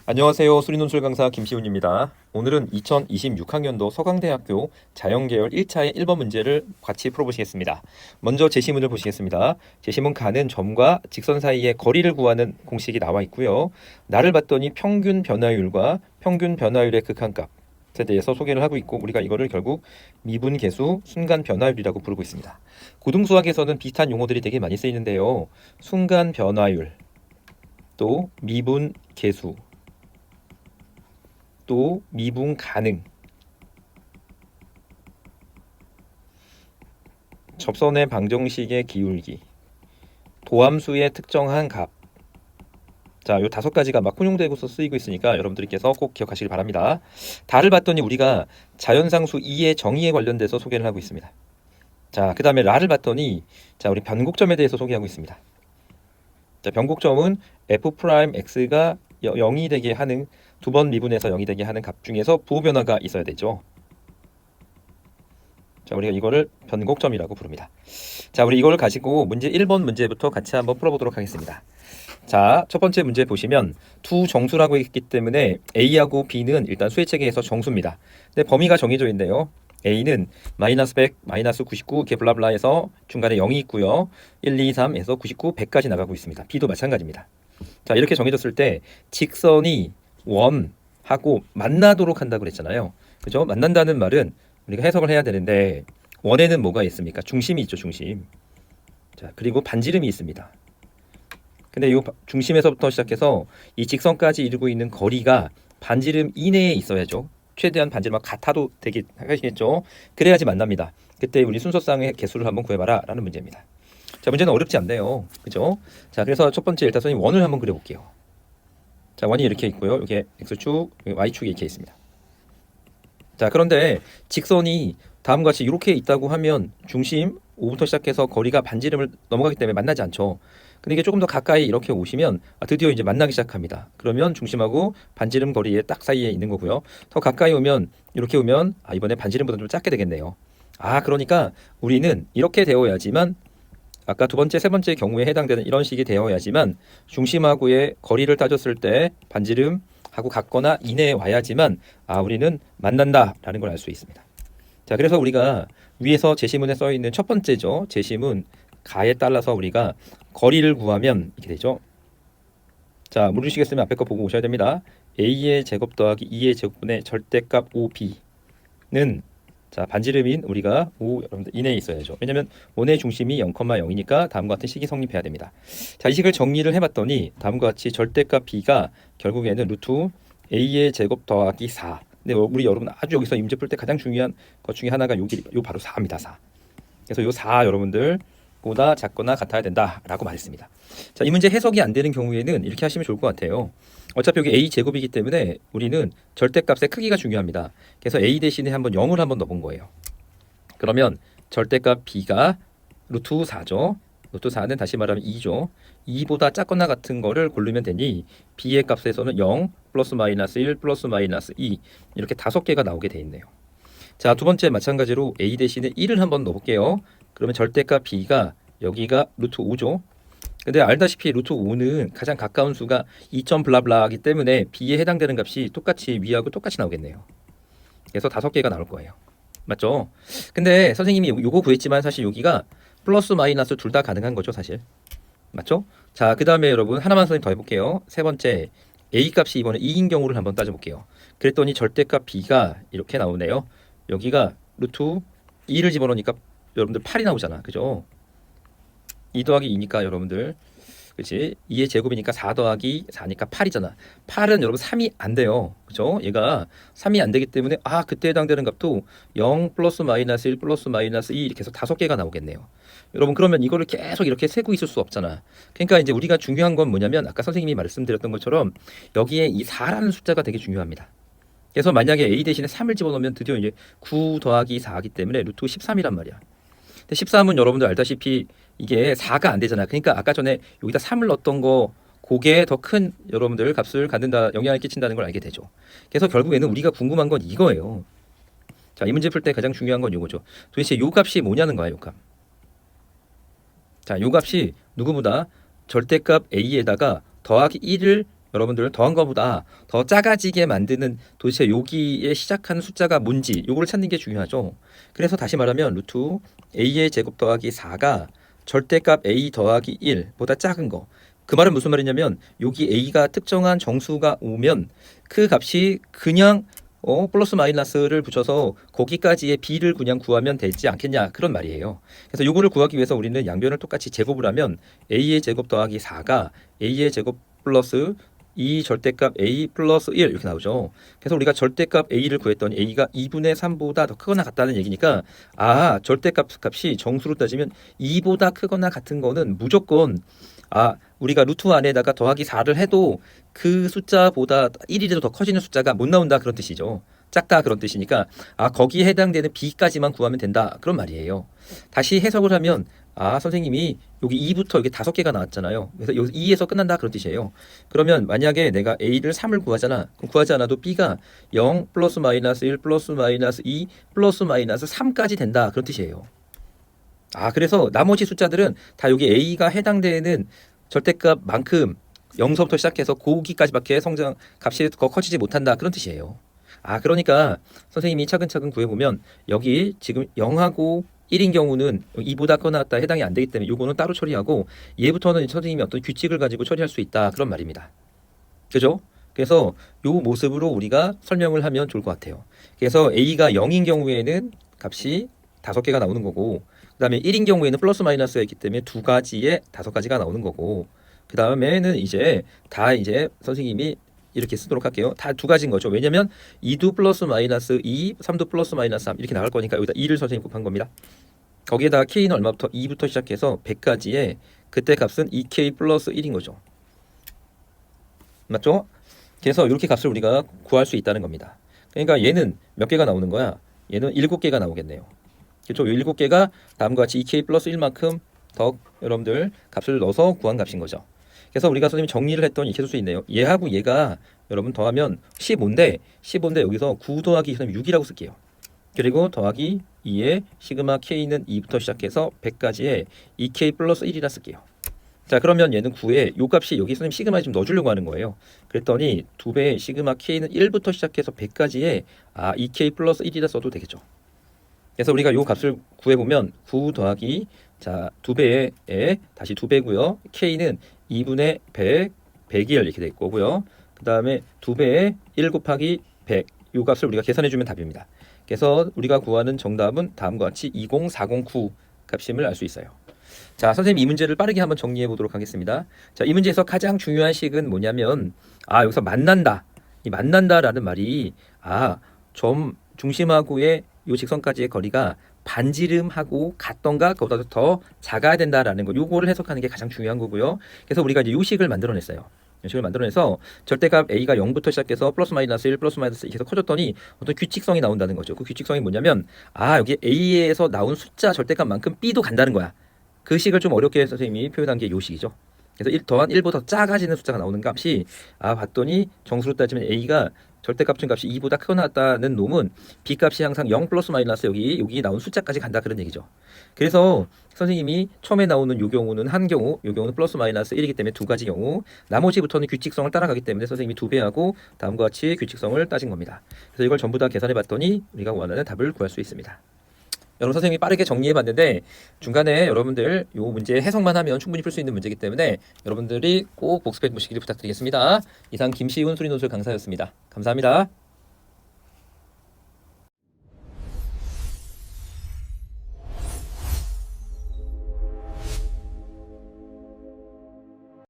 안녕하세요. 수리논술 강사 김시훈입니다. 오늘은 2026학년도 서강대학교 자연계열 1차의 1번 문제를 같이 풀어보시겠습니다. 먼저 제시문을 보시겠습니다. 제시문 가는 점과 직선 사이의 거리를 구하는 공식이 나와 있고요. 나를 봤더니 평균 변화율과 평균 변화율의 극한값에 대해서 소개를 하고 있고, 우리가 이거를 결국 미분계수, 순간 변화율이라고 부르고 있습니다. 고등수학에서는 비슷한 용어들이 되게 많이 쓰이는데요. 순간 변화율, 또 미분계수, 또 미분 가능, 접선의 방정식의 기울기, 도함수의 특정한 값. 자, 요 5가지가 막 혼용되고서 쓰이고 있으니까 여러분들께서 꼭 기억하시길 바랍니다. 다를 봤더니 우리가 자연상수 2의 정의에 관련돼서 소개를 하고 있습니다. 자, 그 다음에 라를 봤더니 자, 우리 변곡점에 대해서 소개하고 있습니다. 자, 변곡점은 f'x가 0이 되게 하는, 두 번 미분해서 0이 되게 하는 값 중에서 부호 변화가 있어야 되죠. 자, 우리가 이거를 변곡점이라고 부릅니다. 자, 우리 이걸 가지고 문제 1번 문제부터 같이 한번 풀어보도록 하겠습니다. 자, 첫 번째 문제 보시면 두 정수라고 했기 때문에 A하고 B는 일단 수의 체계에서 정수입니다. 근데 범위가 정해져 있네요. A는 마이너스 100, 마이너스 99 이렇게 블라블라해서 중간에 0이 있고요. 1, 2, 3에서 99, 100까지 나가고 있습니다. B도 마찬가지입니다. 자, 이렇게 정해졌을 때 직선이 원하고 만나도록 한다고 그랬잖아요. 그죠? 만난다는 말은 우리가 해석을 해야 되는데, 원에는 뭐가 있습니까? 중심이 있죠, 중심. 자, 그리고 반지름이 있습니다. 근데 이 중심에서부터 시작해서 이 직선까지 이루고 있는 거리가 반지름 이내에 있어야죠. 최대한 반지름과 같아도 되게 하시겠죠. 그래야지 만납니다. 그때 우리 순서상의 개수를 한번 구해봐라 라는 문제입니다. 자, 문제는 어렵지 않네요. 그죠? 자, 그래서 첫 번째 일단 선생님 원을 한번 그려볼게요. 자, 원이 이렇게 있고요. 이게 X축, Y축이 이렇게 있습니다. 자, 그런데 직선이 다음과 같이 이렇게 있다고 하면 중심 O부터 시작해서 거리가 반지름을 넘어가기 때문에 만나지 않죠. 근데 이게 조금 더 가까이 이렇게 오시면 드디어 이제 만나기 시작합니다. 그러면 중심하고 반지름 거리에 딱 사이에 있는 거고요. 더 가까이 오면 이렇게 오면 이번에 반지름보다 좀 작게 되겠네요. 그러니까 우리는 이렇게 되어야지만, 아까 두 번째, 세 번째 경우에 해당되는 이런 식이 되어야지만 중심하고의 거리를 따졌을 때 반지름하고 같거나 이내에 와야지만 우리는 만난다라는 걸 알 수 있습니다. 자, 그래서 우리가 위에서 제시문에 써 있는 첫 번째죠. 제시문 가에 따라서 우리가 거리를 구하면 이렇게 되죠. 자, 모르시겠으면 앞에 거 보고 오셔야 됩니다. a의 제곱 더하기 2의 제곱분의 절대값 5b는 자, 반지름인 우리가 5 여러분들 이내에 있어야죠. 왜냐면 원의 중심이 0,0이니까 다음과 같은 식이 성립해야 됩니다. 자, 이 식을 정리를 해봤더니 다음과 같이 절대값 b가 결국에는 루트 a의 제곱 더하기 4. 근데 우리 여러분 아주 여기서 이 문제 풀 때 가장 중요한 것 중에 하나가 요 바로 4입니다. 4. 그래서 요 4 여러분들 보다 작거나 같아야 된다라고 말했습니다. 자, 이 문제 해석이 안 되는 경우에는 이렇게 하시면 좋을 것 같아요. 어차피 여기 a 제곱이기 때문에 우리는 절대값의 크기가 중요합니다. 그래서 a 대신에 한번 0을 한번 넣어본 거예요. 그러면 절대값 b가 루트 4죠. 루트 4는 다시 말하면 2죠. 2보다 작거나 같은 거를 고르면 되니 b의 값에서는 0, 플러스 마이너스 1, 플러스 마이너스 2 이렇게 5개가 나오게 돼 있네요. 자, 두 번째 마찬가지로 a 대신에 1을 한번 넣어볼게요. 그러면 절대값 b가 여기가 루트 5죠. 근데 알다시피 루트 5는 가장 가까운 수가 2점 블라블라이기 때문에 b에 해당되는 값이 똑같이 위하고 똑같이 나오겠네요. 그래서 5개가 나올 거예요. 맞죠? 근데 선생님이 요거 구했지만 사실 여기가 플러스 마이너스 둘 다 가능한 거죠, 사실. 맞죠? 자, 그 다음에 여러분 하나만 선생님 더 해볼게요. 세 번째, a 값이 이번에 2인 경우를 한번 따져볼게요. 그랬더니 절대값 b가 이렇게 나오네요. 여기가 루트 2를 집어넣으니까 여러분들 8이 나오잖아. 그죠? 2 더하기 2니까 여러분들, 그치? 2의 제곱이니까 4 더하기 4니까 8이잖아. 8은 여러분 3이 안 돼요. 그죠? 얘가 3이 안 되기 때문에 그때 해당되는 값도 0 플러스 마이너스 1 플러스 마이너스 2 이렇게 해서 5개가 나오겠네요. 여러분 그러면 이거를 계속 이렇게 세고 있을 수 없잖아. 그러니까 이제 우리가 중요한 건 뭐냐면 아까 선생님이 말씀드렸던 것처럼 여기에 이 4라는 숫자가 되게 중요합니다. 그래서 만약에 a 대신에 3을 집어넣으면 드디어 이제 9 더하기 4이기 때문에 루트 13이란 말이야. 근데 13은 여러분들 알다시피 이게 4가 안 되잖아. 그러니까 아까 전에 여기다 3을 넣었던 거, 그게 더 큰 여러분들 값을 갖는다, 영향을 끼친다는 걸 알게 되죠. 그래서 결국에는 우리가 궁금한 건 이거예요. 자, 이 문제 풀 때 가장 중요한 건 이거죠. 도대체 요 값이 뭐냐는 거야, 요 값. 자, 요 값이 누구보다 절대값 a에다가 더하기 1을 여러분들 더한 거보다 더 작아지게 만드는 도대체 여기에 시작하는 숫자가 뭔지 요거를 찾는 게 중요하죠. 그래서 다시 말하면 루트 a의 제곱 더하기 4가 절대값 a 더하기 1보다 작은 거. 그 말은 무슨 말이냐면 여기 a가 특정한 정수가 오면 그 값이 그냥 플러스 마이너스를 붙여서 거기까지의 b를 그냥 구하면 되지 않겠냐 그런 말이에요. 그래서 요거를 구하기 위해서 우리는 양변을 똑같이 제곱을 하면 a의 제곱 더하기 4가 a의 제곱 플러스 2 절대값 a 플러스 1 이렇게 나오죠. 그래서 우리가 절대값 a를 구했더니 a가 2분의 3보다 더 크거나 같다는 얘기니까 절대값 값이 정수로 따지면 2보다 크거나 같은 거는 무조건 우리가 루트 안에다가 더하기 4를 해도 그 숫자보다 1이라도 더 커지는 숫자가 못 나온다 그런 뜻이죠. 작다 그런 뜻이니까 거기에 해당되는 b까지만 구하면 된다 그런 말이에요. 다시 해석을 하면 선생님이 여기 2부터 여기 5개가 나왔잖아요. 그래서 여기 2에서 끝난다 그런 뜻이에요. 그러면 만약에 내가 a를 3을 구하잖아. 그럼 구하지 않아도 b가 0 플러스 마이너스 1 플러스 마이너스 2 플러스 마이너스 3까지 된다 그런 뜻이에요. 그래서 나머지 숫자들은 다 여기 a가 해당되는 절대값만큼 0서부터 시작해서 고기까지밖에 성장 값이 더 커지지 못한다 그런 뜻이에요. 그러니까 선생님이 차근차근 구해보면 여기 지금 0하고 1인 경우는 2보다 크거나 같다 해당이 안 되기 때문에 요거는 따로 처리하고 얘부터는 선생님이 어떤 규칙을 가지고 처리할 수 있다 그런 말입니다. 그죠? 그래서 요 모습으로 우리가 설명을 하면 좋을 것 같아요. 그래서 a가 0인 경우에는 값이 5개가 나오는 거고 그 다음에 1인 경우에는 플러스 마이너스가 있기 때문에 2가지에 5가지가 나오는 거고 그 다음에는 이제 선생님이 이렇게 쓰도록 할게요. 다 2가지인 거죠. 왜냐면 2도 플러스 마이너스 2, 3도 플러스 마이너스 3 이렇게 나갈 거니까 여기다 2를 선생님 곱한 겁니다. 거기에다가 k는 얼마부터 2부터 시작해서 100까지의 그때 값은 2k 플러스 1인 거죠. 맞죠? 그래서 이렇게 값을 우리가 구할 수 있다는 겁니다. 그러니까 얘는 몇 개가 나오는 거야? 얘는 7개가 나오겠네요. 그렇죠? 7개가 다음과 같이 2k 플러스 1만큼 더 여러분들 값을 넣어서 구한 값인 거죠. 그래서 우리가 선생님이 정리를 했더니 이렇게 쓸 수 있네요. 얘하고 얘가 여러분 더하면 15인데 여기서 9 더하기 6이라고 쓸게요. 그리고 더하기 2에 시그마 k는 2부터 시작해서 100까지의 2k 플러스 1이라 쓸게요. 자, 그러면 얘는 9에 요 값이 여기 선생님 시그마에 좀 넣어주려고 하는 거예요. 그랬더니 2배의 시그마 k는 1부터 시작해서 100까지의 2k 플러스 1이라 써도 되겠죠. 그래서 우리가 요 값을 구해보면 9 더하기 2배에 다시 2배고요. k는 2분의 100, 100일 이렇게 될 거고요. 그 다음에 2배에 1 곱하기 100 요 값을 우리가 계산해주면 답입니다. 그래서 우리가 구하는 정답은 다음과 같이 20409 값임을 알 수 있어요. 자, 선생님 이 문제를 빠르게 한번 정리해 보도록 하겠습니다. 자, 이 문제에서 가장 중요한 식은 뭐냐면 여기서 만난다. 이 만난다라는 말이 점 중심하고의 요 직선까지의 거리가 반지름하고 같던가 그보다 더 작아야 된다라는 거. 요거를 해석하는 게 가장 중요한 거고요. 그래서 우리가 이제 요 식을 만들어냈어요. 식을 만들어내서 절대값 a가 0부터 시작해서 플러스 마이너스 1 플러스 마이너스 2 계속 커졌더니 어떤 규칙성이 나온다는 거죠. 그 규칙성이 뭐냐면 여기 a에서 나온 숫자 절대값만큼 b도 간다는 거야. 그 식을 좀 어렵게 선생님이 표현한 게 요 식이죠. 그래서 1 더한 1보다 작아지는 숫자가 나오는 값이 봤더니 정수로 따지면 a가 절대값 값이 2보다 크거나 같다는 놈은 b 값이 항상 0 플러스 마이너스 여기 나온 숫자까지 간다 그런 얘기죠. 그래서 선생님이 처음에 나오는 요 경우는 한 경우, 요 경우는 플러스 마이너스 1이기 때문에 2가지 경우, 나머지부터는 규칙성을 따라가기 때문에 선생님이 2배하고 다음과 같이 규칙성을 따진 겁니다. 그래서 이걸 전부 다 계산해 봤더니 우리가 원하는 답을 구할 수 있습니다. 여러분 선생님이 빠르게 정리해 봤는데 중간에 여러분들 요 문제 해석만 하면 충분히 풀 수 있는 문제이기 때문에 여러분들이 꼭 복습해 보시기를 부탁드리겠습니다. 이상 김시훈 수리논술 강사였습니다. 감사합니다.